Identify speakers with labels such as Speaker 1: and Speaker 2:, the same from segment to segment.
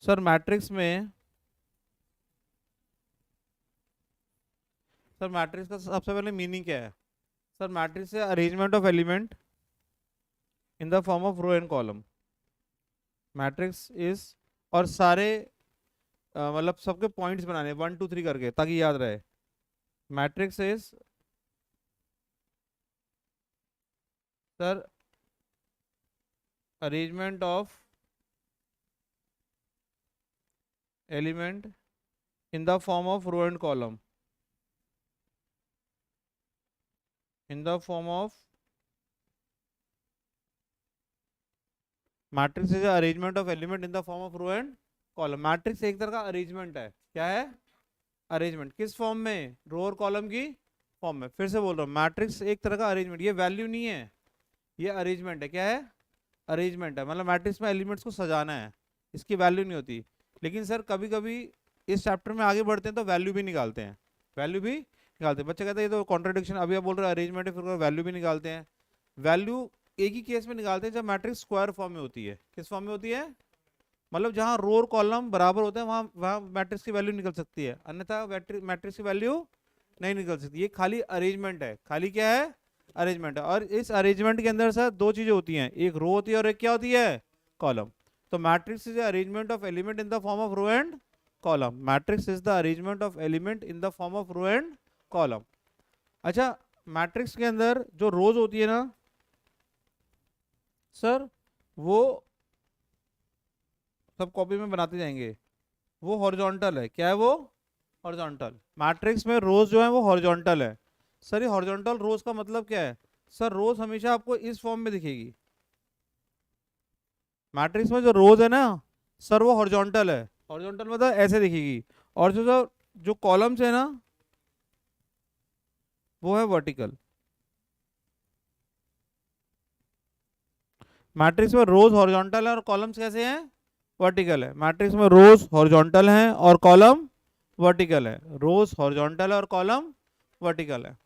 Speaker 1: Sir matrix में, sir matrix का सबसे पहले मीनिंग क्या है? सर मैट्रिक्स है arrangement of element in the form of row and column. Matrix is, और सारे मतलब सबके पॉइंट्स बनाने 1 2 3 करके ताकि याद रहे। Matrix is sir arrangement of element in the form of row and column, in the form of matrix is arrangement of element in the form of row and column. Matrix एक तरह का arrangement है। क्या है? Arrangement. किस form में? रो और column की फॉर्म में। फिर से बोल रहा हूँ, मैट्रिक्स एक तरह का अरेंजमेंट। ये वैल्यू नहीं है, ये अरेंजमेंट है। क्या है? अरेंजमेंट है। मतलब मैट्रिक्स में एलिमेंट्स को सजाना है, इसकी वैल्यू नहीं होती। लेकिन सर कभी कभी इस चैप्टर में आगे बढ़ते हैं तो वैल्यू भी निकालते हैं, वैल्यू भी निकालते हैं। बच्चे कहते हैं ये तो कॉन्ट्रडिक्शन, अभी आप बोल रहे हैं अरेंजमेंट है, फिर वैल्यू भी निकालते हैं। वैल्यू एक ही केस में निकालते हैं जब मैट्रिक्स स्क्वायर फॉर्म में होती है। किस फॉर्म में होती है? मतलब जहां रो और कॉलम बराबर होते हैं वहां वहां मैट्रिक्स की वैल्यू निकल सकती है, अन्यथा मैट्रिक्स की वैल्यू नहीं निकल सकती। ये खाली अरेंजमेंट है। खाली क्या है? अरेंजमेंट है। और इस अरेंजमेंट के अंदर सर दो चीजें होती हैं, एक रो होती है और एक क्या होती है? कॉलम। तो matrix is the arrangement of element in the form of row and column. Matrix is the arrangement of element in the form of row and column. अच्छा, मैट्रिक्स के अंदर जो रोज होती है ना सर, वो सब कॉपी में बनाते जाएंगे, वो हॉरिजॉन्टल है। क्या है वो? हॉरिजॉन्टल। मैट्रिक्स में रोज जो है वो हॉरिजॉन्टल है। सर ये हॉरिजॉन्टल रोज का मतलब क्या है? सर रोज हमेशा आपको इस फॉर्म में दिखेगी। मैट्रिक्स में जो रोज है ना सर वो हॉरिजॉन्टल है। हॉरिजॉन्टल मतलब ऐसे दिखेगी। और जो जो जो कॉलम्स है ना वो है वर्टिकल। मैट्रिक्स में रोज हॉरिजॉन्टल है और कॉलम्स कैसे हैं? वर्टिकल है। मैट्रिक्स में रोज हॉरिजॉन्टल हैं और कॉलम वर्टिकल है। रोज हॉरिजॉन्टल है और कॉलम वर्टिकल है।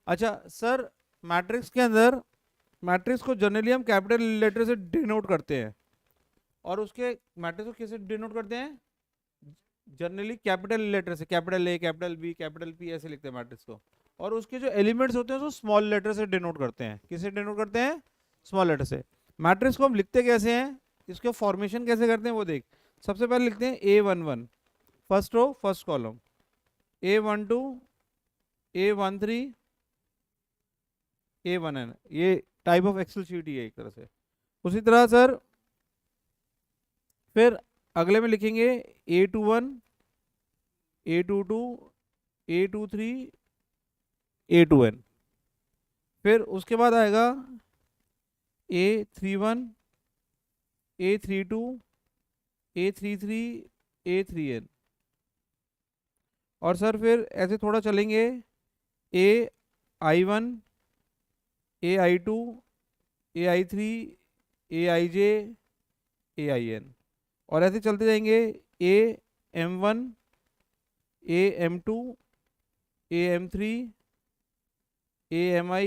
Speaker 1: अच्छा सर, मैट्रिक्स के अंदर, मैट्रिक्स को जनरली हम कैपिटल लेटर से डिनोट करते हैं। और उसके मैट्रिक्स को किससे डिनोट करते हैं? जनरली कैपिटल लेटर से, capital A, capital B, capital P, ऐसे लिखते हैं मैट्रिक्स को। और उसके जो एलिमेंट्स होते हैं उसको स्मॉल लेटर से डिनोट करते हैं। किससे डिनोट करते हैं? स्मॉल लेटर से। मैट्रिक्स को हम लिखते कैसे हैं, इसके फॉर्मेशन कैसे करते हैं वो देख। सबसे पहले लिखते हैं A11, first row first column, A12, A13, A1n। ये टाइप ऑफ एक्सेल शीट ही है एक तरह से। उसी तरह सर फिर अगले में लिखेंगे A21, A22, A23, A2n। फिर उसके बाद आएगा A31, A32, A33, A3n। और सर फिर ऐसे थोड़ा चलेंगे, AI1, AI2, AI3, AIJ, AIN। और ऐसे चलते जाएंगे AM1, AM2, AM3, AMI,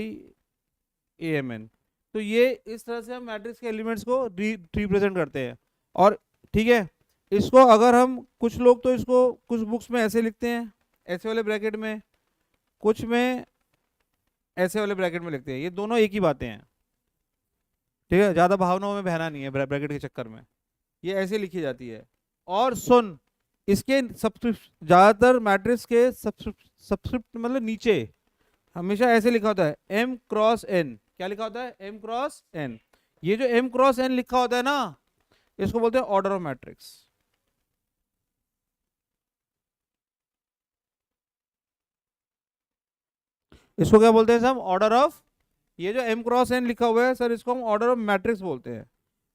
Speaker 1: AMN। तो ये इस तरह से हम मैट्रिक्स के एलिमेंट्स को रिप्रेजेंट करते हैं। और ठीक है, इसको अगर हम, कुछ लोग तो इसको कुछ बुक्स में ऐसे लिखते हैं ऐसे वाले ब्रैकेट में, कुछ में ऐसे वाले ब्रैकेट में लिखते हैं। ये दोनों एक ही बातें हैं। ठीक है, ज़्यादा भावनाओं में बहना नहीं है ब्रैकेट के चक्कर में, ये ऐसे लिखी जाती है। और सुन, इसके सबस्क्रिप्ट, ज़्यादातर मैट्रिक्स के सबस्क्रिप्ट मतलब नीचे हमेशा ऐसे लिखा होता है M×N। क्या लिखा होता है? M×N। ये जो M×N लिखा होता है ना, इसको बोलते हैं ऑर्डर ऑफ मैट्रिक्स। इसको क्या बोलते हैं सब? Order of. ये जो M×N लिखा हुआ है सर, इसको हम ऑर्डर ऑफ मैट्रिक्स बोलते हैं।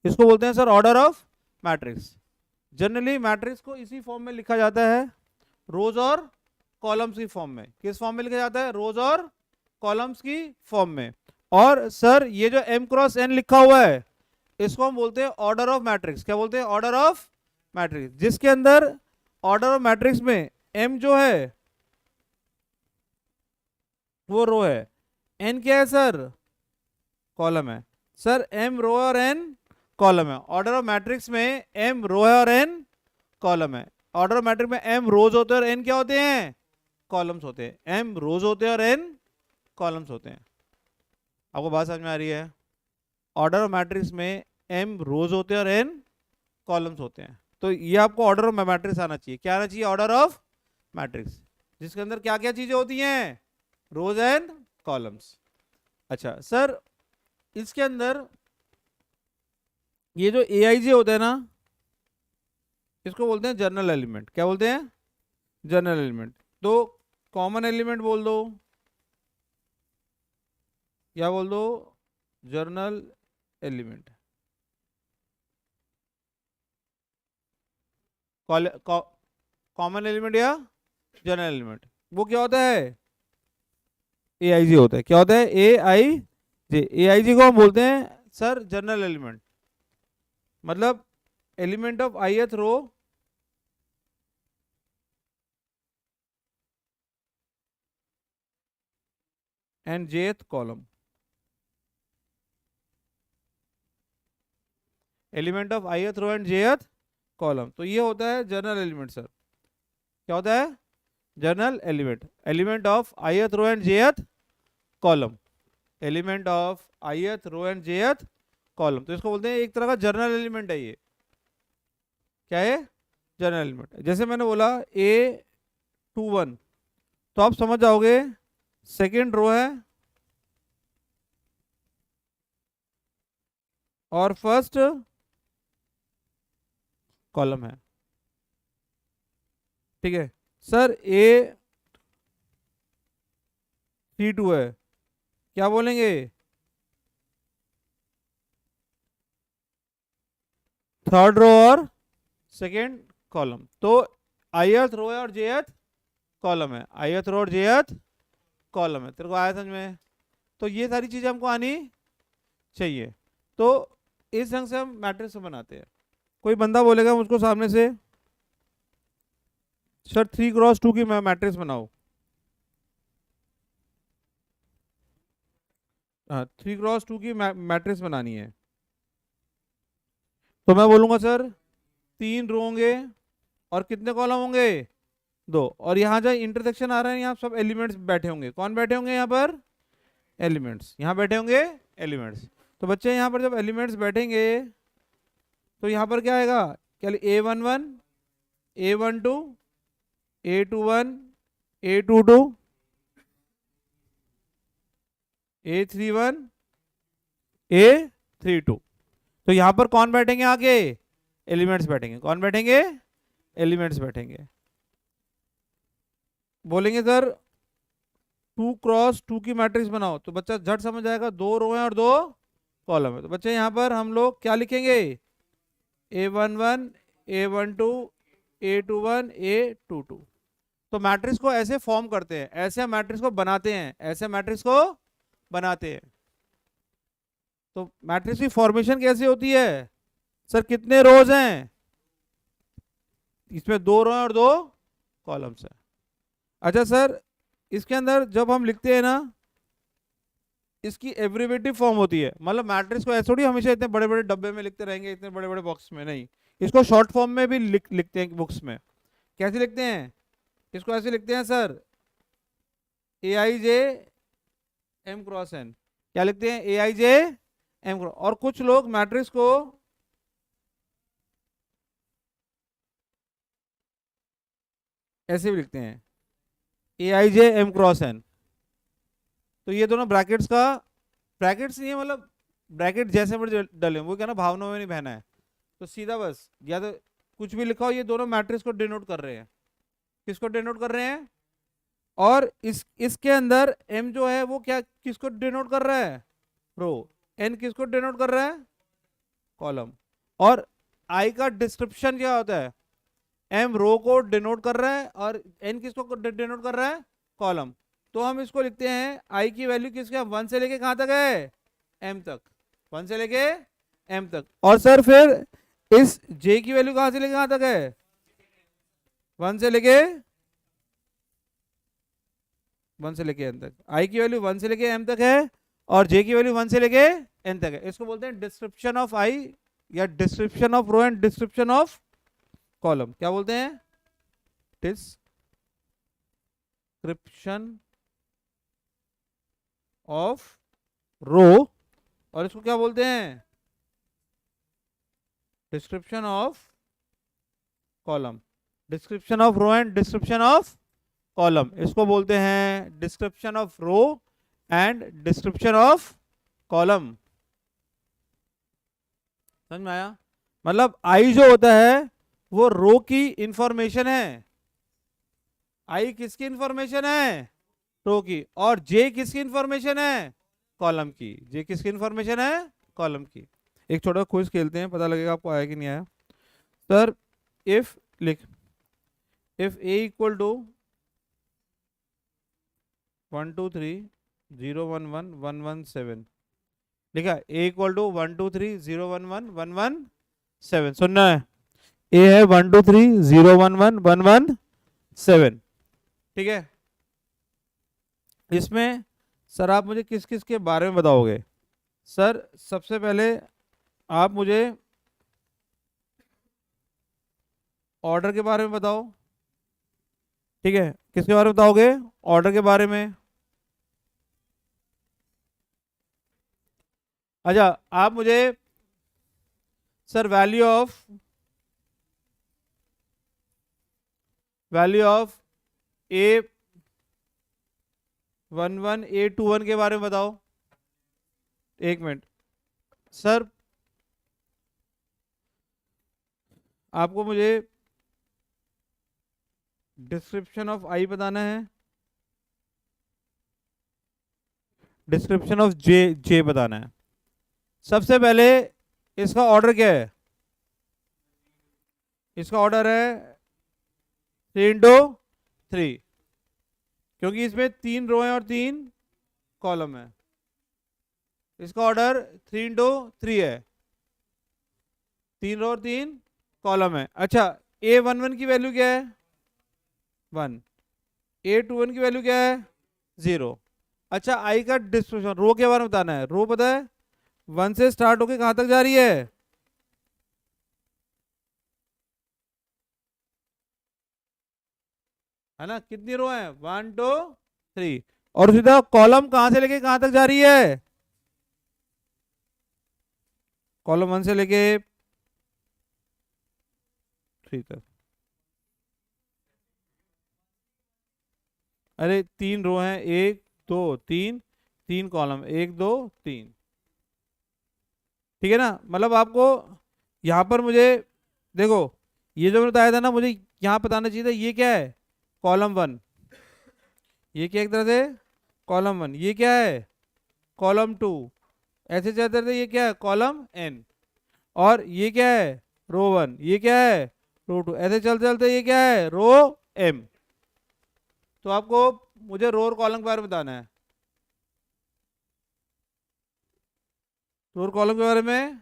Speaker 1: इसको बोलते हैं sir order of matrix. Generally matrix को इसी फॉर्म में लिखा जाता है, रोज और कॉलम्स की फॉर्म में। किस फॉर्म में लिखा जाता है? रोज और कॉलम्स की फॉर्म में। और सर ये जो M×N लिखा हुआ है इसको हम बोलते हैं ऑर्डर ऑफ मैट्रिक्स। क्या बोलते हैं? Order of matrix. जिसके अंदर ऑर्डर ऑफ मैट्रिक्स में M जो है वो रो है, N क्या है सर? कॉलम है। सर M रो और N कॉलम है। ऑर्डर ऑफ मैट्रिक्स में M रो है और N कॉलम है। ऑर्डर ऑफ मैट्रिक्स में m रोज होते हैं और n क्या होते हैं, कॉलम्स होते हैं। m रोज होते हैं और n कॉलम्स होते हैं। आपको बात समझ में आ रही है? ऑर्डर ऑफ मैट्रिक्स में m रोज होते हैं और n कॉलम्स होते हैं। तो ये आपको ऑर्डर ऑफ मैट्रिक्स आना चाहिए। क्या आना चाहिए? ऑर्डर ऑफ मैट्रिक्स, जिसके अंदर क्या क्या चीजें होती हैं, रोज एंड कॉलम्स। अच्छा सर, इसके अंदर ये जो AIJ होता है ना, इसको बोलते हैं जर्नल एलिमेंट। क्या बोलते हैं? Journal element. तो कॉमन एलिमेंट बोल दो, या बोल दो जर्नल एलिमेंट। कॉमन एलिमेंट या जनरल एलिमेंट, वो क्या होता है? AIJ होता है। क्या होता है? AIJ। AIJ को हम बोलते हैं सर जनरल एलिमेंट, मतलब element of ith row and jth column. Element of ith row and jth column, तो ये होता है जनरल एलिमेंट सर। क्या होता है? General element. Element of ith row and jth column, element of ith row and jth column, तो इसको बोलते हैं एक तरह का जनरल एलिमेंट है ये। क्या है? General element. जैसे मैंने बोला A21, तो आप समझ जाओगे सेकेंड रो है और फर्स्ट कॉलम है। ठीक है सर, A32 है, क्या बोलेंगे? थर्ड रो और सेकेंड कॉलम। तो ith रो है और jth कॉलम है, ith रो और jth कॉलम है। तेरे को आया समझ में? तो ये सारी चीजें हमको आनी चाहिए। तो इस ढंग से हम मैट्रिक्स बनाते हैं। कोई बंदा बोलेगा मुझको सामने से, सर 3x2 की मैट्रिक्स बनाओ। हाँ, 3x2 की मैट्रिक्स बनानी है, तो मैं बोलूंगा सर 3 रो होंगे और कितने कॉलम होंगे? 2। और यहाँ जहाँ इंटरसेक्शन आ रहा है, यहाँ सब एलिमेंट्स बैठे होंगे। कौन बैठे होंगे यहाँ पर? एलिमेंट्स। यहाँ बैठे होंगे एलिमेंट्स। तो बच्चे यहाँ पर जब एलिमेंट्स बैठेंगे तो यहाँ पर क्या आएगा? क्या? A11, A12, A21, A22, A31, A32। तो यहाँ पर कौन बैठेंगे? आगे एलिमेंट्स बैठेंगे। कौन बैठेंगे? एलिमेंट्स बैठेंगे। बोलेंगे सर 2x2 की मैट्रिक्स बनाओ, तो बच्चा झट समझ जाएगा 2 रो हैं और 2 कॉलम है। तो बच्चे यहाँ पर हम लोग क्या लिखेंगे? A11, A12, A21, A22। तो मैट्रिक्स को ऐसे फॉर्म करते हैं, ऐसे मैट्रिक्स को बनाते हैं, ऐसे मैट्रिक्स को बनाते हैं। तो मैट्रिक्स की फॉर्मेशन कैसे होती है? सर कितने रोज हैं? इसमें 2 रो और 2 कॉलम्स है। अच्छा सर, इसके अंदर जब हम लिखते हैं ना, इसकी एब्रिवेटिव फॉर्म होती है। मतलब मैट्रिक्स को ऐसे थोड़ी हमेशा इतने बड़े बड़े डब्बे में लिखते रहेंगे, इतने बड़े बड़े बॉक्स में नहीं। इसको शॉर्ट फॉर्म में भी लिखते हैं बुक्स में। कैसे लिखते हैं? इसको ऐसे लिखते हैं सर, AIJ m×n। क्या लिखते हैं? AIJ m×। और कुछ लोग मैट्रिक्स को ऐसे भी लिखते हैं, AIJ m×n। तो ये दोनों ब्रैकेट्स का, ब्रैकेट्स नहीं है मतलब ब्रैकेट जैसे बड़े डले, वो क्या ना भावनाओं में नहीं बहना है। तो सीधा बस या तो कुछ भी लिखा हो, ये दोनों मैट्रिक्स को डिनोट कर रहे हैं। किसको डिनोट कर रहे हैं? और इसके अंदर m जो है वो क्या किसको डिनोट कर रहा है? रो। n किसको डिनोट कर रहा है? कॉलम। और I का डिस्क्रिप्शन क्या होता है? m रो को डिनोट कर रहा है और n किसको डिनोट कर रहा है? कॉलम। तो हम इसको लिखते हैं I की वैल्यू किसके 1 से लेके कहां तक है? m तक। 1 से लेके m तक। और सर फिर इस j की वैल्यू कहां से लेके कहां तक है? 1 से लेके n तक। I की वैल्यू 1 से लेके m तक है और j की वैल्यू 1 से लेके n तक है। इसको बोलते हैं डिस्क्रिप्शन ऑफ I या description of row and description of column क्या बोलते हैं? डिस्क्रिप्शन ऑफ रो, और इसको क्या बोलते हैं? Description of column. Description of row and description of column, इसको बोलते हैं description of row and description of column. समझ में आया? मतलब आई जो होता है वो रो की इंफॉर्मेशन है। आई किसकी इंफॉर्मेशन है? रो की। और जे किसकी इंफॉर्मेशन है? कॉलम की। जे किसकी इंफॉर्मेशन है? कॉलम की। एक छोटा क्विज खेलते हैं, पता लगेगा आपको आया कि नहीं आया। सर इफ लिख, इफ ए इक्वल टू 1 2 3 0 1 1 1 1 7, लिखा ए इक्वल टू 1 2 3 0 1 1 1 1 7। सुनना है, ए है 1 2 3 0 1 1 1 1 7, ठीक है। इसमें सर आप मुझे किस किस के बारे में बताओगे? सर सबसे पहले आप मुझे ऑर्डर के बारे में बताओ, ठीक है। किसके बारे में बताओगे? ऑर्डर के बारे में। अच्छा आप मुझे सर वैल्यू ऑफ ए 1 1 ए 2 1 के बारे में बताओ। एक मिनट सर, आपको मुझे डिस्क्रिप्शन ऑफ आई बताना है, डिस्क्रिप्शन ऑफ जे बताना है। सबसे पहले इसका ऑर्डर क्या है? इसका ऑर्डर है 3 इंटू 3, क्योंकि इसमें 3 रो हैं और 3 कॉलम है। इसका ऑर्डर 3 इंटू 3 है, 3 रो और 3 कॉलम है। अच्छा ए 1 1 की वैल्यू क्या है? 1। ए 2 1 की वैल्यू क्या है? 0। अच्छा आई का डिस्ट्रीब्यूशन रो के बारे में बताना है। रो पता है 1 से स्टार्ट होके कहां तक जा रही है? है ना, कितनी रो है? 1 2 3। और उसी तरह कॉलम कहां से लेके कहां तक जा रही है? कॉलम 1 से लेके 3 तक। अरे 3 रो हैं, 1 2 3, 3 कॉलम, 1 2 3, ठीक है ना। मतलब आपको यहाँ पर मुझे देखो, ये जो मैंने बताया था ना, मुझे यहाँ बताना चाहिए था ये क्या है? कॉलम 1। ये क्या एक तरह से? कॉलम 1। ये क्या है? कॉलम 2। ऐसे चलते रहते, ये क्या है? Column n। और ये क्या है? रो 1। ये क्या है? रो 2। ऐसे चलते चलते ये क्या है? रो m। तो आपको मुझे रो और कॉलम के बारे में बताना है। रो और कॉलम के बारे में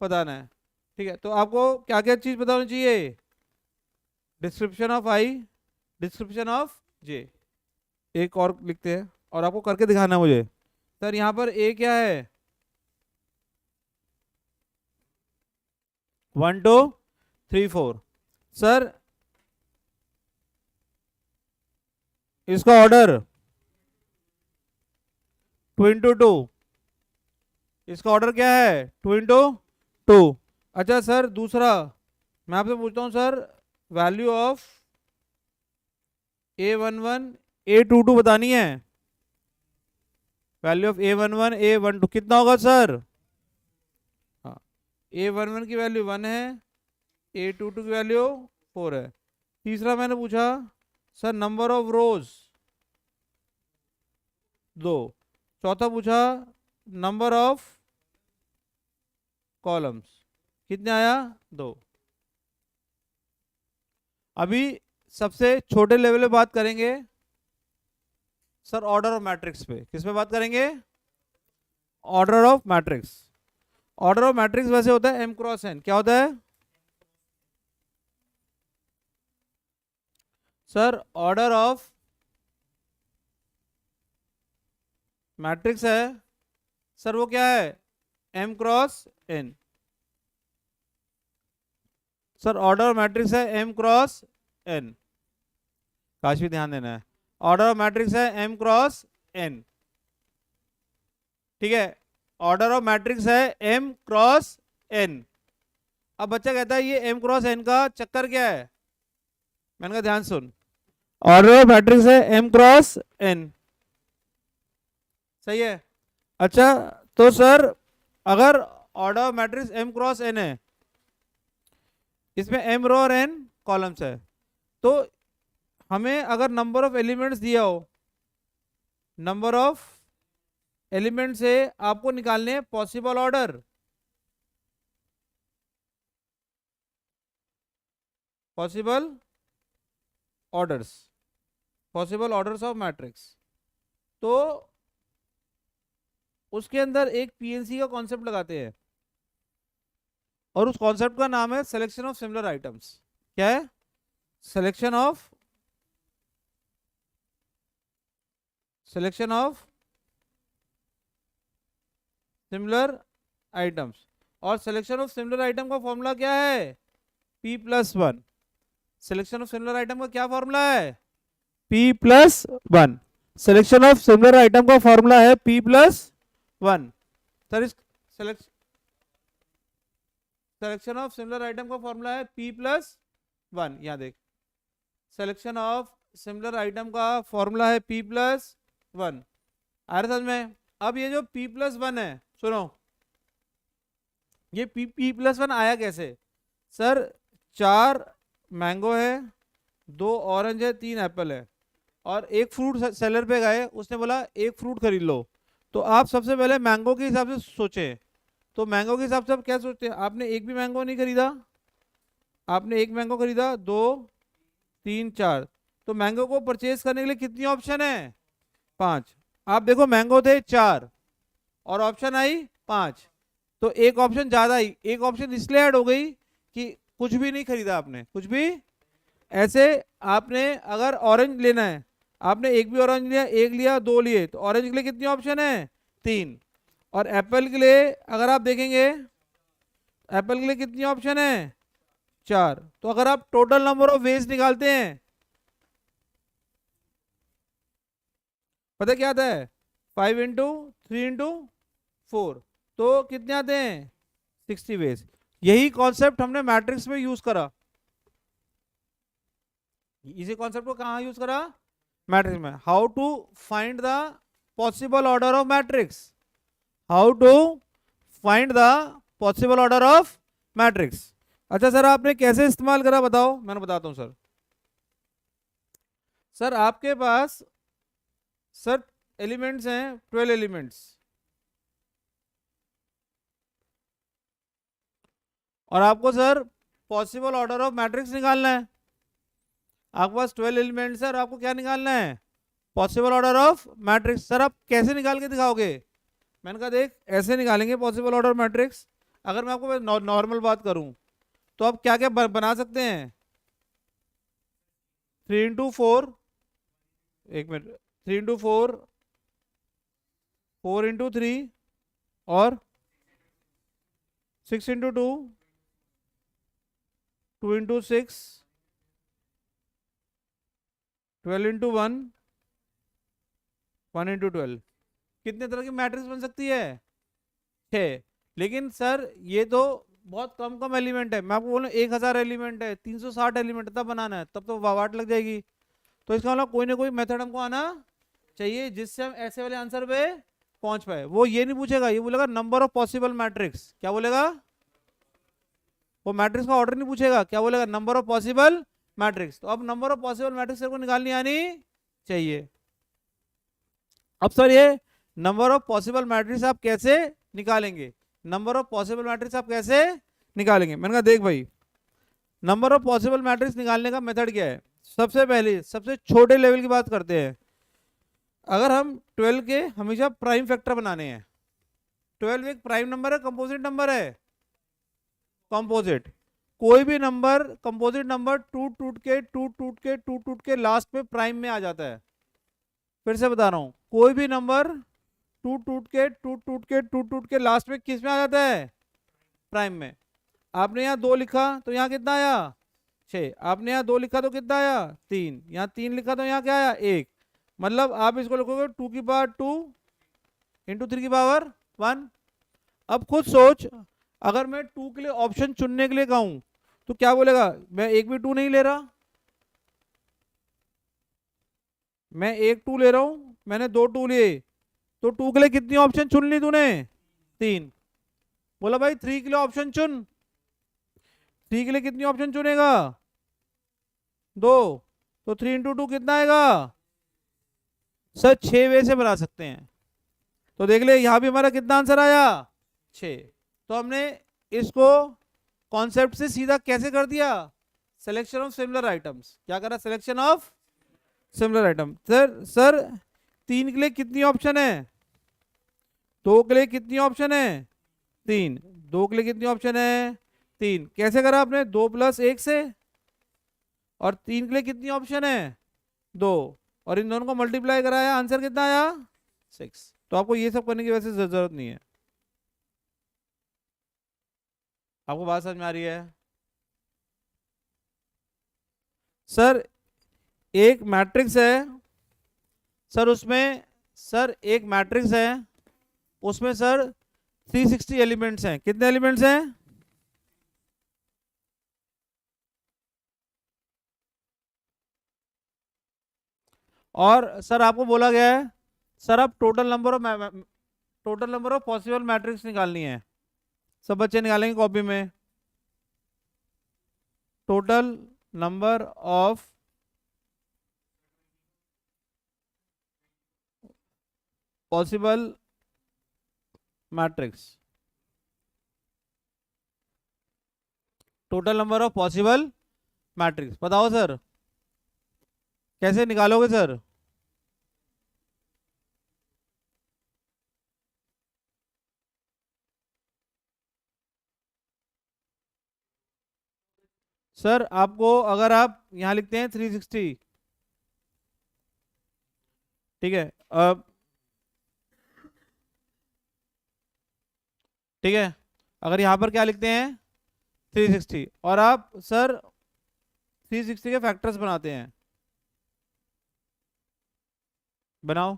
Speaker 1: बताना है, ठीक है। तो आपको क्या क्या चीज बतानी चाहिए? Description of I, description of J. एक और लिखते हैं और आपको करके दिखाना है मुझे। सर यहाँ पर ए क्या है? 1 2 3 4। सर इसका ऑर्डर 2 इंटू 2। इसका ऑर्डर क्या है? 2 इंटू 2। अच्छा सर दूसरा मैं आपसे पूछता हूँ सर, वैल्यू ऑफ ए 1 1 ए 2 2 बतानी है। वैल्यू ऑफ ए 1 1 ए 1 2 कितना होगा सर? हाँ, ए 1 1 की वैल्यू 1 है, ए 2 2 की वैल्यू 4 है। तीसरा मैंने पूछा सर नंबर ऑफ रोज 2। चौथा पूछा नंबर ऑफ कॉलम्स, कितने आया? 2। अभी सबसे छोटे लेवल पे बात करेंगे सर ऑर्डर ऑफ मैट्रिक्स पे। किस पे बात करेंगे? Order of matrix. Order of matrix वैसे होता है m क्रॉस n। क्या होता है सर? ऑर्डर ऑफ मैट्रिक्स है सर, वो क्या है? m cross n। Sir order matrix है m क्रॉस n, काश भी ध्यान देना है, ऑर्डर मैट्रिक्स है m क्रॉस n, ठीक है, ऑर्डर ऑफ मैट्रिक्स है m क्रॉस n। अब बच्चा कहता है ये m क्रॉस n का चक्कर क्या है, मैंने कहा ध्यान सुन, ऑर्डर ऑफ मैट्रिक्स है m क्रॉस n, सही है। अच्छा तो सर अगर order of matrix m cross n है, इसमें m रो और n कॉलम्स है, तो हमें अगर नंबर ऑफ एलिमेंट्स दिया हो, नंबर ऑफ एलिमेंट से आपको निकालने हैं possible order, possible orders, possible orders of matrix. तो उसके अंदर एक पीएनसी का कॉन्सेप्ट लगाते हैं और उस कॉन्सेप्ट का नाम है सिलेक्शन ऑफ सिमिलर आइटम्स। क्या है? Selection of similar items. और सिलेक्शन ऑफ सिमिलर आइटम का फॉर्मूला क्या है? p+1। Selection of similar item का क्या फॉर्मूला है? p+1। Selection of similar item का फॉर्मूला है p+1। सर इस सिलेक्शन ऑफ सिमिलर आइटम का फॉर्मूला है p+1। यहाँ देख, सिलेक्शन ऑफ सिमिलर आइटम का फॉर्मूला है p+1। आ रहा समझ में? अब ये जो p+1 है, सुनो, ये p+1 आया कैसे? सर 4 मैंगो है, 2 ऑरेंज है, 3 एप्पल है, और एक फ्रूट सेलर पे गए, उसने बोला एक फ्रूट खरीद लो। तो आप सबसे पहले मैंगो के हिसाब से सोचें। तो मैंगो के हिसाब से आप क्या सोचते हैं? आपने एक भी मैंगो नहीं खरीदा, आपने एक मैंगो खरीदा, 2 3 4। तो मैंगो को परचेज करने के लिए कितनी ऑप्शन है? 5। आप देखो मैंगो थे 4 और ऑप्शन आई 5, तो एक ऑप्शन ज्यादा आई। एक ऑप्शन इसलिए ऐड हो गई कि कुछ भी नहीं खरीदा आपने, कुछ भी। ऐसे आपने अगर ऑरेंज लेना है, आपने एक भी ऑरेंज लिया, एक लिया, 2 लिए, तो ऑरेंज के लिए कितनी ऑप्शन है? 3। और एप्पल के लिए अगर आप देखेंगे, एप्पल के लिए कितनी ऑप्शन है? 4। तो अगर आप टोटल नंबर ऑफ वेज निकालते हैं, पता क्या आता है? 5 इंटू 3 इंटू 4, तो कितने आते हैं? 60 वेज। यही कॉन्सेप्ट हमने मैट्रिक्स में यूज करा। इसी कॉन्सेप्ट को कहाँ यूज करा? मैट्रिक्स में। How to find the possible order of matrix, how to find the possible order of matrix. अच्छा सर आपने कैसे इस्तेमाल करा बताओ? मैंने बताता हूं सर। सर आपके पास सर एलिमेंट्स हैं 12 एलिमेंट्स, और आपको sir possible order of matrix निकालना है। आपके पास 12 एलिमेंट्स है और आपको क्या निकालना है? Possible order of matrix. Sir आप कैसे निकाल के दिखाओगे? मैंने कहा देख ऐसे निकालेंगे पॉसिबल ऑर्डर मैट्रिक्स। अगर मैं आपको नॉर्मल बात करूं तो आप क्या क्या बना सकते हैं? 3 इंटू 4, एक मिनट, 3 इंटू 4, 4 इंटू 3, और 6 इंटू 2, 2 इंटू 6, 12 इंटू 1, 1 इंटू 12। कितने तरह की मैट्रिक्स बन सकती है? 6। लेकिन सर ये तो बहुत कम कम एलिमेंट है। मैं आपको बोलूँ 1000 एलिमेंट है, 360 एलिमेंट, तब बनाना है, तब तो वाट लग जाएगी। तो इसका मतलब कोई ना कोई मेथड हमको आना चाहिए जिससे हम ऐसे वाले आंसर पे पहुंच पाए। वो ये नहीं पूछेगा, ये बोलेगा नंबर ऑफ पॉसिबल मैट्रिक्स। क्या बोलेगा? वो मैट्रिक्स का ऑर्डर नहीं पूछेगा, क्या बोलेगा? Number of possible matrix. तो अब नंबर ऑफ पॉसिबल मैट्रिक्स को निकालनी आनी चाहिए। अब सर ये नंबर ऑफ पॉसिबल मैट्रिक्स आप कैसे निकालेंगे? नंबर ऑफ पॉसिबल मैट्रिक्स आप कैसे निकालेंगे? मैंने कहा देख भाई, नंबर ऑफ पॉसिबल मैट्रिक्स निकालने का मेथड क्या है? सबसे पहले सबसे छोटे लेवल की बात करते हैं। अगर हम 12 के हमेशा प्राइम फैक्टर बनाने हैं, 12 एक प्राइम नंबर है, कंपोजिट नंबर है? कंपोजिट। कोई भी नंबर कंपोजिट नंबर टूट के लास्ट में प्राइम में आ जाता है। फिर से बता रहा हूं, कोई भी नंबर टूट के लास्ट में किस में आ जाता है? प्राइम में। आपने यहाँ 2 लिखा तो यहाँ कितना आया 6, आपने यहाँ 2 लिखा तो कितना आया 3, यहाँ 3 लिखा तो यहाँ क्या आया 1। मतलब आप इसको लिखोगे 2 की पावर 2 इंटू 3 की पावर 1। अब खुद सोच, अगर मैं 2 के लिए ऑप्शन चुनने के लिए कहूं तो क्या बोलेगा, मैं एक भी 2 नहीं ले रहा, मैं एक 2 ले रहा हूं, मैंने 2 2 लिए, तो 2 के लिए कितनी ऑप्शन चुन ली तूने 3। बोला भाई 3 के लिए ऑप्शन चुन, 3 के लिए कितनी ऑप्शन चुनेगा 2, तो 3 इंटू 2 कितना आएगा सर 6 वे से बना सकते हैं। तो देख ले यहां भी हमारा कितना आंसर आया 6। तो हमने इसको कॉन्सेप्ट से सीधा कैसे कर दिया, सिलेक्शन ऑफ सिमिलर आइटम्स। क्या करा, selection of similar item. Sir 3 के लिए कितनी ऑप्शन है 2 के लिए कितनी ऑप्शन है 3, 2 के लिए कितनी ऑप्शन है 3, कैसे करा आपने 2 + 1 से, और 3 के लिए कितनी ऑप्शन है 2, और इन दोनों को मल्टीप्लाई कराया, आंसर कितना आया 6। तो आपको ये सब करने की वैसे जरूरत नहीं है। आपको बात समझ में आ रही है। सर एक मैट्रिक्स है, सर उसमें सर एक मैट्रिक्स है, उसमें सर 360 एलिमेंट्स हैं। कितने एलिमेंट्स हैं, और सर आपको बोला गया है सर आप total number of possible matrix निकालनी है। सब बच्चे निकालेंगे कॉपी में, total number of possible matrix, total number of possible matrix. बताओ सर कैसे निकालोगे सर, सर आपको अगर आप यहां लिखते हैं 360, ठीक है, अब ठीक है, अगर यहां पर क्या लिखते हैं 360, और आप सर 360 के फैक्टर्स बनाते हैं, बनाओ,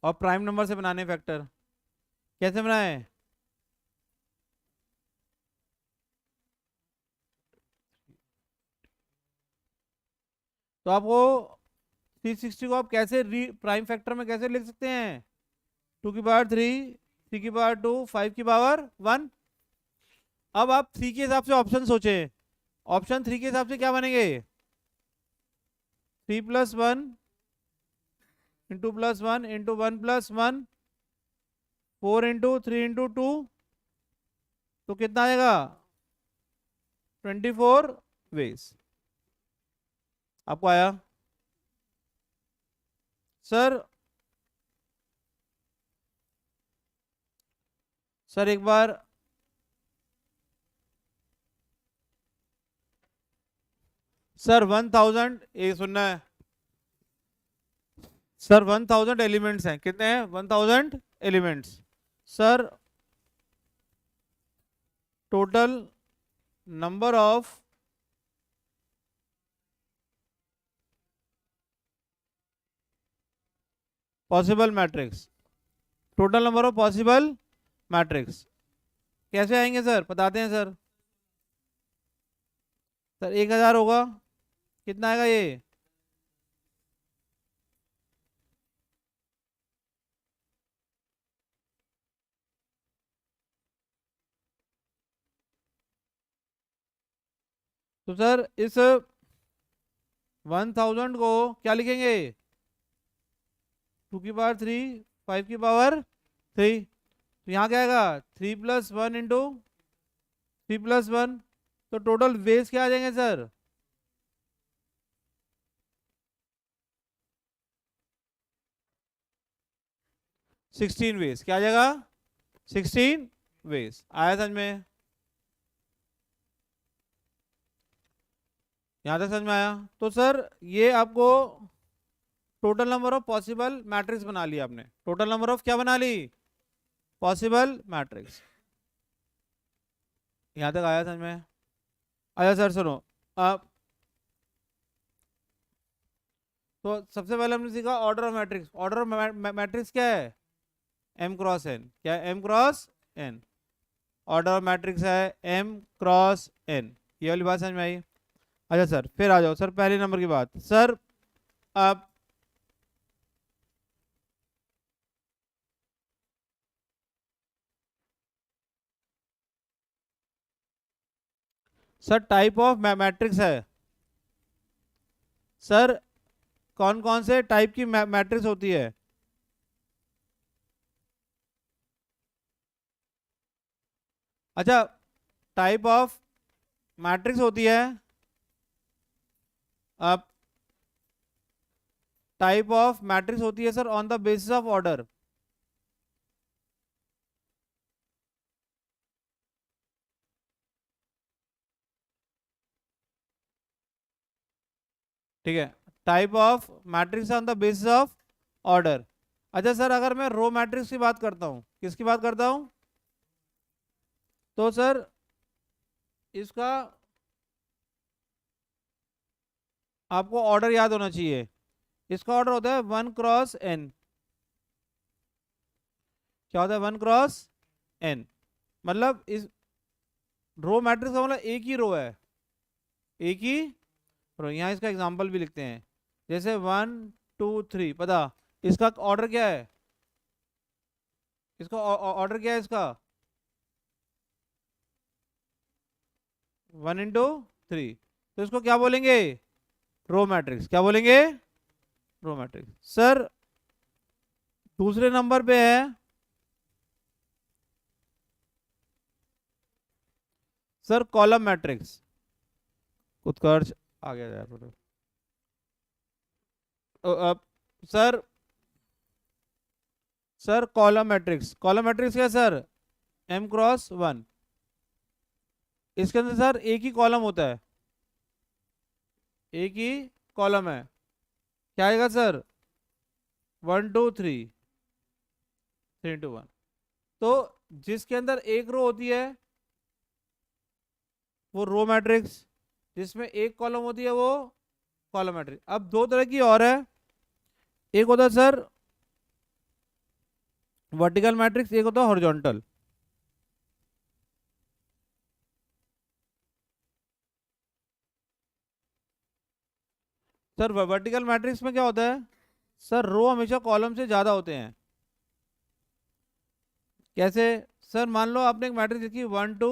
Speaker 1: और प्राइम नंबर से बनाने फैक्टर, कैसे बनाए, तो आपको 360 को आप कैसे प्राइम फैक्टर में कैसे लिख सकते हैं, 2 की पावर 3, 3 की पावर 2, 5 की पावर 1। अब आप 3 के हिसाब से ऑप्शन सोचे, ऑप्शन 3 के हिसाब से क्या बनेंगे 3 + 1 इंटू +1 इंटू 1 + 1, 4 इंटू 3 इंटू 2, तो कितना आएगा 24 वेज। आपको आया सर, सर एक बार सर 1000, ये सुनना है सर, 1000 एलिमेंट्स हैं, कितने हैं 1000 elements. Sir total number of possible matrix, total number of possible matrix कैसे आएंगे सर, बताते हैं सर। सर 1000 होगा, कितना आएगा ये तो सर इस 1000 को क्या लिखेंगे 2 की पावर 3, 5 की पावर 3, तो यहाँ क्या आएगा 3 + 1 इंटू 3 + 1, तो टोटल वेज क्या आ जाएंगे सर 16 वेज। क्या आ जाएगा 16 वेज। आया समझ में, यहाँ तक समझ में आया। तो सर ये आपको total number of possible matrix बना लिया आपने, टोटल नंबर ऑफ क्या बना ली पॉसिबल मैट्रिक्स। यहाँ तक आया समझ में? अच्छा सर सुनो, अब तो सबसे पहले हमने सीखा order of matrix. Order of matrix क्या है? M cross n. क्या है? M cross n. Order of matrix है एम क्रॉस एन। ये वाली बात समझ में आई? अच्छा सर फिर आ जाओ सर पहले नंबर की बात। सर अब सर टाइप ऑफ मैट्रिक्स है सर, कौन कौन से टाइप की मैट्रिक्स होती है? अच्छा, टाइप ऑफ मैट्रिक्स होती है। अब टाइप ऑफ मैट्रिक्स होती है sir on the basis of order. ठीक है, type of matrix on the basis of order. अच्छा सर अगर मैं रो मैट्रिक्स की बात करता हूँ, किसकी बात करता हूँ? तो सर इसका आपको ऑर्डर याद होना चाहिए। इसका ऑर्डर होता है 1 क्रॉस n। क्या होता है? 1 क्रॉस n। मतलब इस रो मैट्रिक्स का मतलब एक ही रो है, एक ही रो। यहाँ इसका एग्जांपल भी लिखते हैं, जैसे 1 2 3 पता इसका ऑर्डर क्या है? इसका ऑर्डर क्या है इसका? 1 × 3। तो इसको क्या बोलेंगे? Row matrix. क्या बोलेंगे? Row matrix. सर दूसरे नंबर पे है सर कॉलम मैट्रिक्स। उत्कर्ष आ गया यार बोलो। अब sir sir column matrix. Column matrix क्या है सर? m × 1। इसके अंदर सर एक ही कॉलम होता है, एक ही कॉलम है। क्या आएगा सर? 1 2 3 3 2 1। तो जिसके अंदर एक रो होती है वो रो मैट्रिक्स, जिसमें एक कॉलम होती है वो कॉलम मैट्रिक्स। अब दो तरह की और है, एक होता है सर वर्टिकल मैट्रिक्स, एक होता है हॉरिजॉन्टल। सर वर्टिकल मैट्रिक्स में क्या होता है? सर रो हमेशा कॉलम से ज्यादा होते हैं। कैसे? सर मान लो आपने एक मैट्रिक्स लिखी 1 2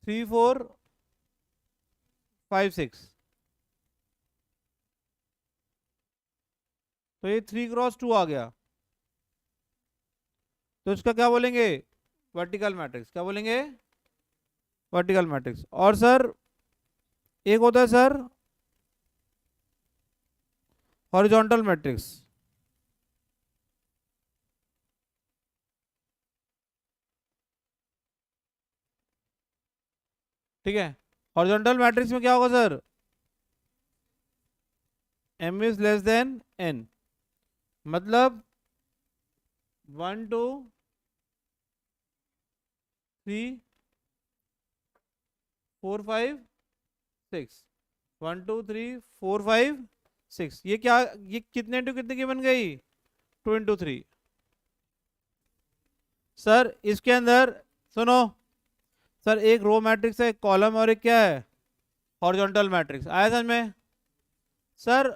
Speaker 1: 3 4 5 6। तो ये 3 × 2 आ गया, तो इसका क्या बोलेंगे? Vertical matrix. क्या बोलेंगे? Vertical matrix. और सर एक होता है सर हॉरिजॉन्टल मैट्रिक्स। ठीक है, हॉरिजॉन्टल मैट्रिक्स में क्या होगा sir? m is less than n। मतलब 1 2 3 4 5 6। 1 2 3 4 5 6। ये क्या, ये कितने टू कितने की बन गई? 2 × 3। सर इसके अंदर सुनो, सर एक रो मैट्रिक्स है, एक कॉलम, और एक क्या है? Horizontal matrix. आया समझ में? सर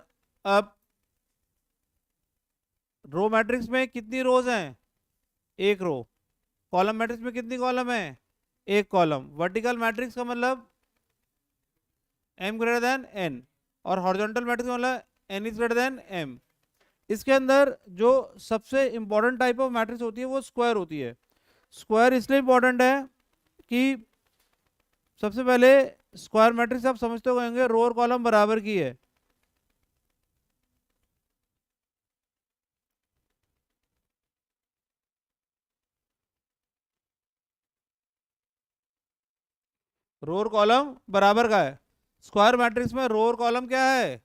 Speaker 1: अब रो मैट्रिक्स में कितनी रोज हैं? एक रो। कॉलम मैट्रिक्स में कितनी कॉलम है? एक कॉलम। वर्टिकल मैट्रिक्स का मतलब m > n, और हॉरिजॉन्टल मैट्रिक्स का मतलब n > m। इसके अंदर जो सबसे इंपॉर्टेंट टाइप ऑफ मैट्रिक्स होती है वो स्क्वायर होती है। स्क्वायर इसलिए इंपॉर्टेंट है कि सबसे पहले स्क्वायर मैट्रिक्स आप समझते होंगे रो और कॉलम बराबर की है। रो और कॉलम बराबर का है। स्क्वायर मैट्रिक्स में रो और कॉलम क्या है?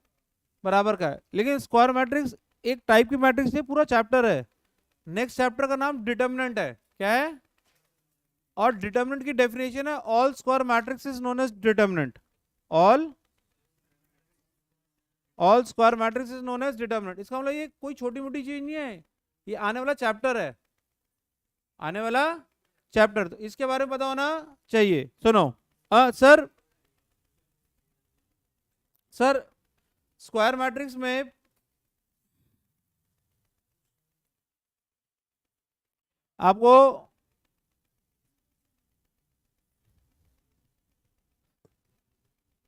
Speaker 1: बराबर का है। लेकिन स्क्वायर मैट्रिक्स एक टाइप की मैट्रिक्स नहीं, पूरा चैप्टर है। नेक्स्ट चैप्टर का नाम डिटर्मिनेंट है। क्या है? और डिटर्मिनेंट की डेफिनेशन है all square matrix is known as determinant, all square matrix is known as determinant. इसका मतलब ये कोई छोटी मोटी चीज नहीं है, ये आने वाला चैप्टर है, आने वाला चैप्टर, तो इसके बारे में पता होना चाहिए। सुनो सर, सर स्क्वायर मैट्रिक्स में आपको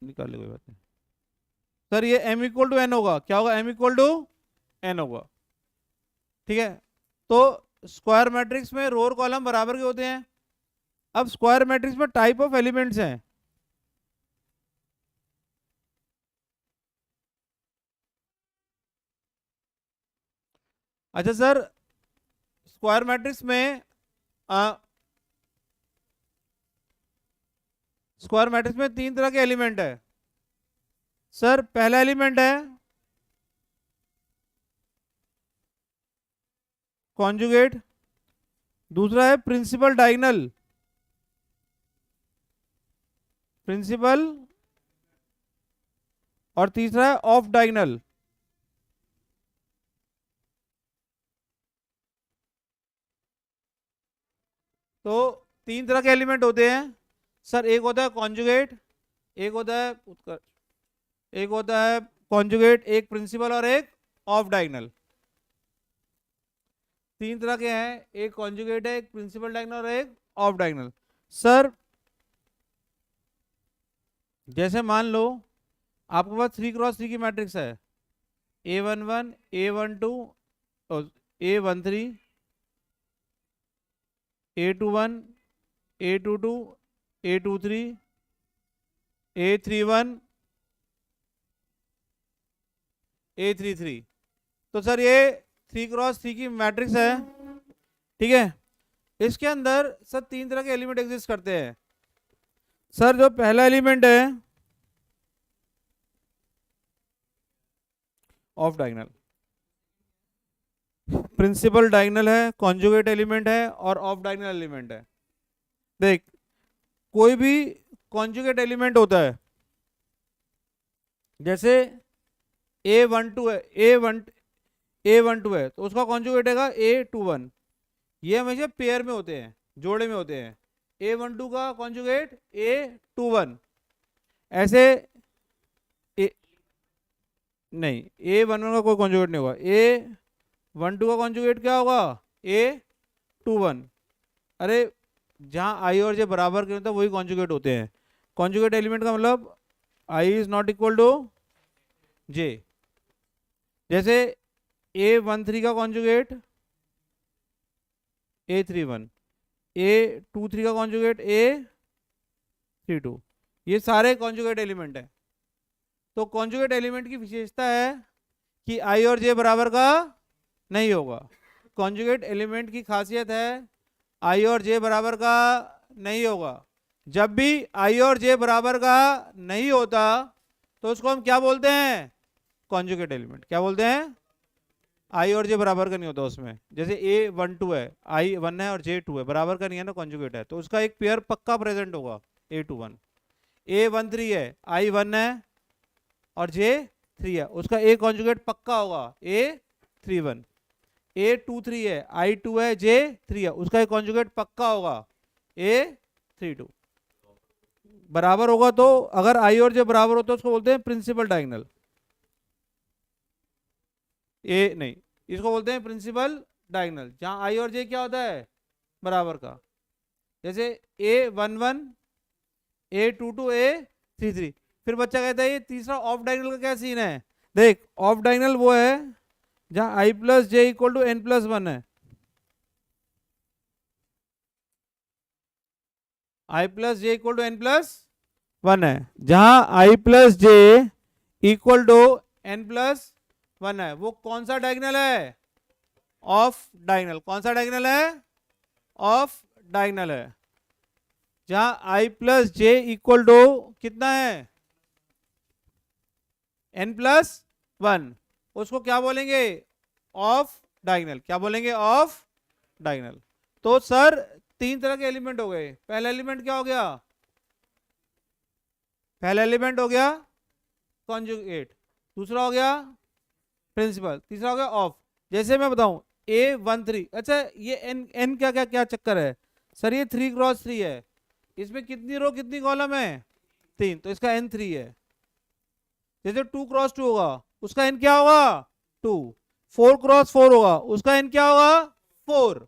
Speaker 1: निकाल ले, कोई बात नहीं सर, ये m इक्वल टू एन होगा, क्या होगा, m इक्वल टू एन होगा, ठीक है। तो स्क्वायर मैट्रिक्स में रो और कॉलम बराबर के होते हैं। अब स्क्वायर मैट्रिक्स में टाइप ऑफ एलिमेंट्स हैं, अच्छा सर स्क्वायर मैट्रिक्स में स्क्वायर मैट्रिक्स में 3 तरह के एलिमेंट है। सर पहला एलिमेंट है कॉन्जुगेट, दूसरा है प्रिंसिपल डायगोनल, प्रिंसिपल, और तीसरा है ऑफ डायगोनल। तो 3 तरह के एलिमेंट होते हैं सर, एक होता है कॉन्जुगेट, एक होता है उत्कर्ष, एक होता है कॉन्जुगेट, एक प्रिंसिपल और एक ऑफ डायगोनल। 3 तरह के हैं, एक कॉन्जुगेट है, एक प्रिंसिपल डायगोनल और एक ऑफ डायगोनल। सर जैसे मान लो आपके पास 3x3 की मैट्रिक्स है, A11, A12, A13, A21, A22, A23, A31, A33। तो सर ये 3x3 की मैट्रिक्स है, ठीक है। इसके अंदर सर 3 तरह के एलिमेंट एग्जिस्ट करते हैं। सर जो पहला एलिमेंट है ऑफ डायगोनल, प्रिंसिपल डायगोनल है, कॉन्जुगेट एलिमेंट है और ऑफ डायगोनल एलिमेंट है। देख कोई भी कॉन्जुगेट एलिमेंट होता है, जैसे A12 है, A12 है तो उसका कॉन्जुगेट है A21। ये हमेशा पेयर में होते हैं, जोड़े में होते हैं। A12 का कॉन्जुगेट A21, ऐसे नहीं, A11 का कोई कॉन्जुगेट नहीं होगा, A12 का कॉन्जुगेट क्या होगा, A21। अरे जहाँ आई और जे बराबर के होते हैं वही कॉन्जुगेट होते हैं। कॉन्जुगेट एलिमेंट का मतलब I is not equal to जे। जैसे A13 का कॉन्जुगेट A31, A23 का कॉन्जुगेट A32, ये सारे कॉन्जुगेट एलिमेंट है। तो कॉन्जुगेट एलिमेंट की विशेषता है कि आई और जे बराबर का नहीं होगा। कॉन्जुगेट एलिमेंट की खासियत है आई और जे बराबर का नहीं होगा। जब भी आई और जे बराबर का नहीं होता तो उसको हम क्या बोलते हैं, कॉन्जुगेट एलिमेंट। क्या बोलते हैं, आई और जे बराबर का नहीं होता उसमें। जैसे A12 है, I1 है और J2 है, बराबर का नहीं है ना, कॉन्जुगेट है, तो उसका एक पेयर पक्का प्रेजेंट होगा A21। A13 है, I1 है और J3 है, उसका एक कॉन्जुगेट पक्का होगा A31। A23 है, I2 है, J3 है, उसका एक कॉन्जुगेट पक्का होगा A32। बराबर होगा तो अगर आई और जे बराबर होता है उसको बोलते हैं प्रिंसिपल डायगोनल। ए नहीं, इसको बोलते हैं प्रिंसिपल डायगोनल, जहां आई और जे क्या होता है, बराबर का। जैसे A11, A22, A33। फिर बच्चा कहता है ये तीसरा ऑफ डायगोनल का क्या सीन है। देख ऑफ डायगोनल वो है जहां I plus J equal to N plus 1 है, I plus J equal to N plus 1 है। जहां I plus J equal to N plus 1 है, वो कौन सा डायगोनल है, ऑफ डायगोनल। कौन सा डायगोनल है, ऑफ डायगोनल है। जहां I plus J equal to कितना है, एन प्लस 1, उसको क्या बोलेंगे, ऑफ डायगोनल। क्या बोलेंगे, ऑफ डायगोनल। तो सर तीन तरह के एलिमेंट हो गए। पहला एलिमेंट क्या हो गया? पहला एलिमेंट हो गया कॉन्जुगेट, दूसरा हो गया प्रिंसिपल, तीसरा हो गया ऑफ। जैसे मैं बताऊं A13, अच्छा ये n n क्या क्या क्या चक्कर है सर? ये 3x3 है, इसमें कितनी रो कितनी कॉलम है? 3, तो इसका n 3 है। जैसे 2x2 होगा, उसका n क्या होगा? 2। 4x4 होगा, उसका n क्या होगा? 4।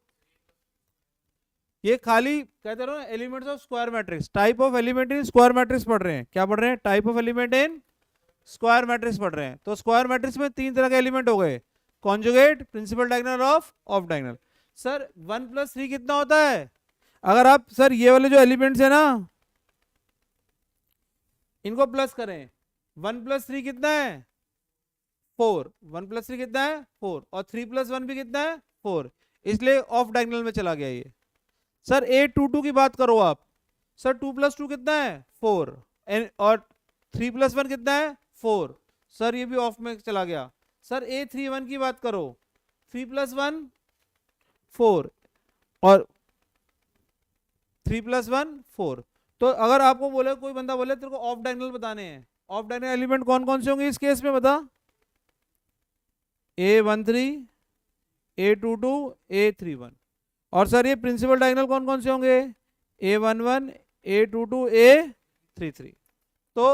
Speaker 1: ये खाली कहते रहो elements of square matrix, type of element in square matrix पढ़ रहे हैं। क्या पढ़ रहे हैं? Type of element in square matrix पढ़ रहे हैं। तो स्क्वायर मैट्रिक्स में तीन तरह के एलिमेंट हो गए, conjugate, principal diagonal, off diagonal. Sir 1 + 3 कितना होता है? अगर आप सर ये वाले जो एलिमेंट्स है ना इनको प्लस करें, 1 + 3 कितना है? 4। 1 + 3 कितना है? 4। और 3 + 1 भी कितना है? 4। इसलिए ऑफ डायगोनल में चला गया ये। सर A22 की बात करो आप, सर 2 + 2 कितना है? 4। और 3 + 1 कितना है? 4। सर ये भी ऑफ में चला गया। सर A31 की बात करो, 3 + 1 4 और 3 + 1 4। तो अगर आपको बोले, कोई बंदा बोले तेरे को ऑफ डायगोनल बताने हैं, ऑफ डायगोनल एलिमेंट कौन कौन से होंगे इस केस में बता? A13, A22, A31। और सर ये प्रिंसिपल डायगोनल कौन कौन से होंगे? A11, A22, A33। तो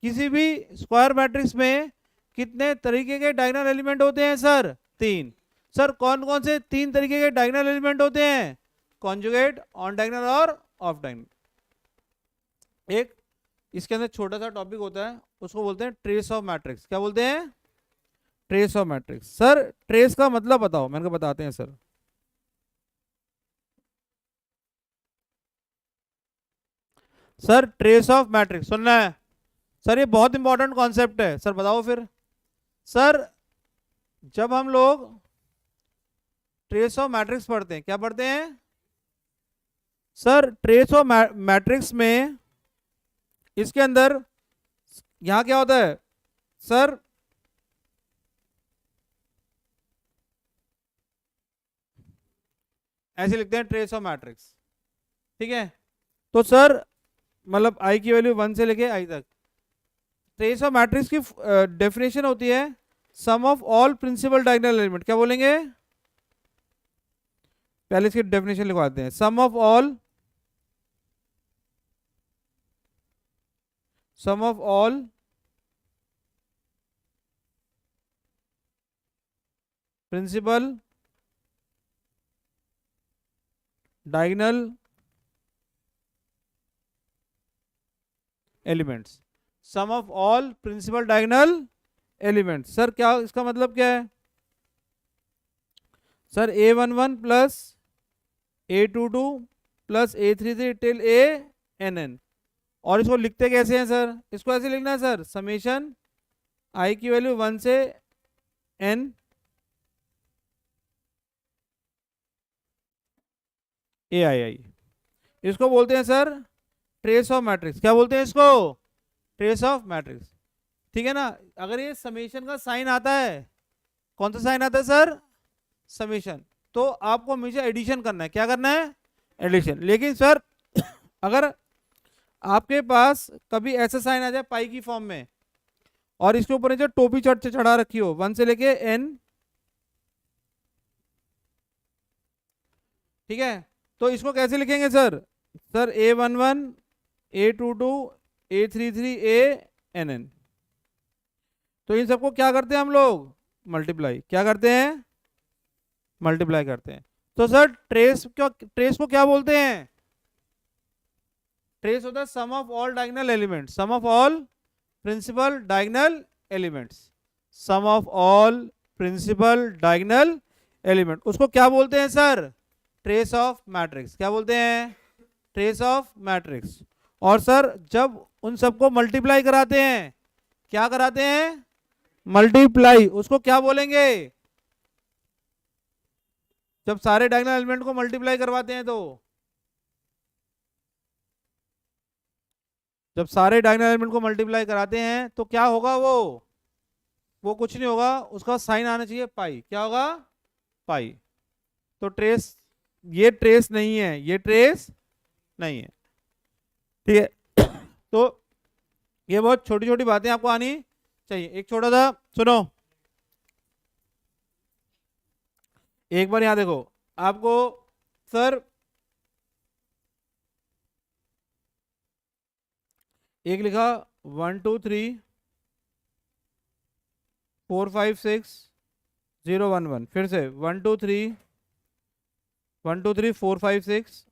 Speaker 1: किसी भी स्क्वायर मैट्रिक्स में कितने तरीके के डायगोनल एलिमेंट होते हैं सर? 3। सर कौन कौन से 3 तरीके के डायगोनल एलिमेंट होते हैं? कॉन्जुगेट, ऑन डायगोनल और ऑफ डायगोनल। एक इसके अंदर छोटा सा टॉपिक होता है, उसको बोलते हैं ट्रेस ऑफ मैट्रिक्स। क्या बोलते हैं? Trace of matrix. Sir trace का मतलब बताओ, मैंने कहा बताते हैं sir. Sir trace of matrix सुनना है सर, ये बहुत इंपॉर्टेंट कॉन्सेप्ट है सर, बताओ फिर। सर जब हम लोग ट्रेस ऑफ मैट्रिक्स पढ़ते हैं, क्या पढ़ते हैं सर? ट्रेस ऑफ मैट्रिक्स में इसके अंदर यहां क्या होता है सर? ऐसे लिखते हैं ट्रेस ऑफ मैट्रिक्स, ठीक है? तो सर मतलब आई की वैल्यू 1 से लेके आई तक। ट्रेस ऑफ मैट्रिक्स की डेफिनेशन होती है sum of all principal diagonal element. क्या बोलेंगे? पहले इसकी डेफिनेशन लिखवाते हैं। Sum of all principal diagonal elements. Sum of all principal diagonal elements. Sir क्या इसका मतलब क्या है? Sir A11 + A22 + A33 till ANN। और इसको लिखते कैसे हैं सर? इसको ऐसे लिखना है सर, समेशन i की वैल्यू 1 से n ai। इसको बोलते हैं सर ट्रेस ऑफ मैट्रिक्स। क्या बोलते हैं इसको? ट्रेस ऑफ मैट्रिक्स, ठीक है ना? अगर ये समेशन का साइन आता है, कौन सा साइन आता है सर? समेशन। तो आपको हमेशा एडिशन करना है। क्या करना है? एडिशन। लेकिन सर अगर आपके पास कभी ऐसा साइन आ जाए पाई की फॉर्म में और इसके ऊपर जो टोपी चढ़ा रखी हो 1 से लेके n, ठीक है? तो इसको कैसे लिखेंगे sir? Sir A11, A22, A33, ANN। तो इन सबको क्या करते हैं हम लोग? मल्टीप्लाई। क्या करते हैं? मल्टीप्लाई करते हैं। तो सर ट्रेस को क्या बोलते हैं? ट्रेस होता है sum of all diagonal elements, sum of all principal diagonal elements, sum of all principal diagonal element. उसको क्या बोलते हैं सर? Trace of matrix. क्या बोलते हैं? Trace of matrix. और सर जब उन सबको मल्टीप्लाई कराते हैं, क्या कराते हैं? मल्टीप्लाई। उसको क्या बोलेंगे? जब सारे डायगोनल एलिमेंट को मल्टीप्लाई करवाते हैं, तो जब सारे डायगोनल एलिमेंट को मल्टीप्लाई कराते हैं तो क्या होगा? वो कुछ नहीं होगा, उसका साइन आना चाहिए पाई। क्या होगा? पाई। तो ट्रेस ये ट्रेस नहीं है, ये ट्रेस नहीं है, ठीक है। तो ये बहुत छोटी छोटी बातें आपको आनी चाहिए। एक छोटा सा सुनो, एक बार यहां देखो आपको, सर एक लिखा 1 2 3 4 5 6 0 1 1, फिर से 1 2 3 4 5 6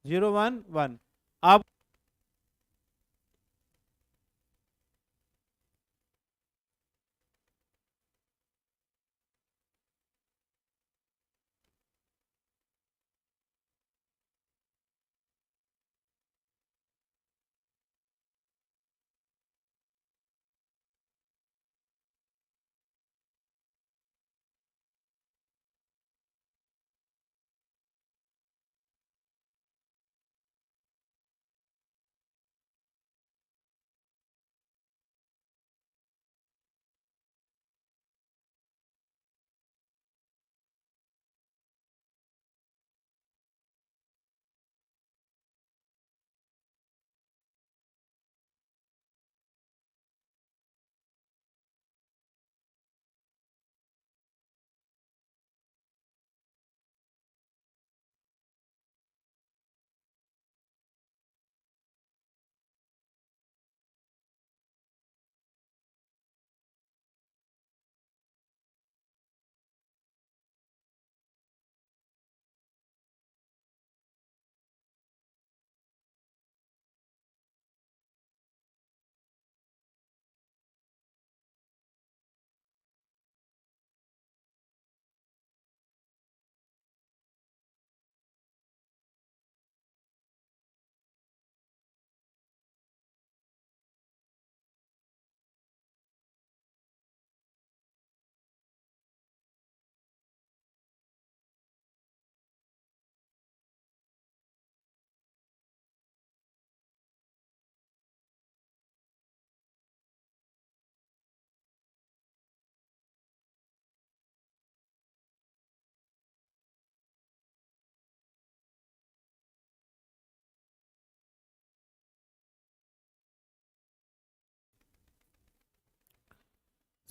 Speaker 1: 0 1 1। आप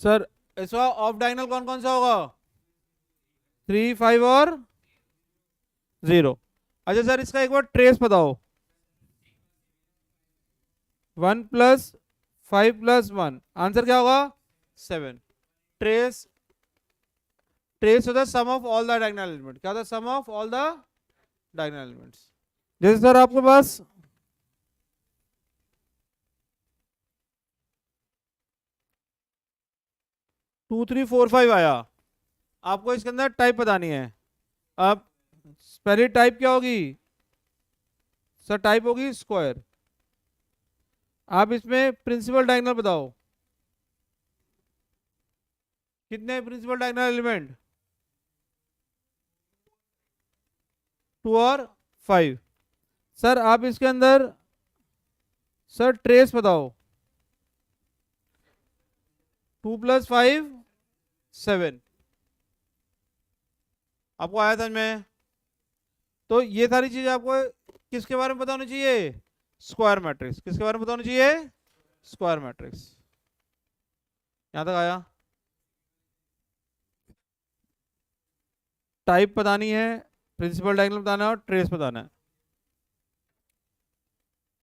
Speaker 1: सर इसका ऑफ डायगोनल कौन कौन सा होगा? 3 5 और 0। अच्छा सर इसका एक बार ट्रेस बताओ। 1 + 5 + 1 आंसर क्या होगा? 7। ट्रेस, ट्रेस होता है sum of all the diagonal element. क्या होता है? Sum of all the diagonal elements. जैसे सर आपके पास 2 3 4 5 आया, आपको इसके अंदर टाइप बतानी है। अब पहली टाइप क्या होगी? सर टाइप होगी स्क्वायर। आप इसमें प्रिंसिपल डायगोनल बताओ, कितने प्रिंसिपल डायगोनल एलिमेंट? 2 और 5। सर आप इसके अंदर सर ट्रेस बताओ। 2 + 5 7। आपको आया था में? तो ये सारी चीजें आपको किसके बारे में पता होनी चाहिए? Square matrix. किसके बारे में पता होनी चाहिए? Square matrix. यहां तक आया? टाइप बतानी है, प्रिंसिपल डायगोनल बताना है और ट्रेस बताना है।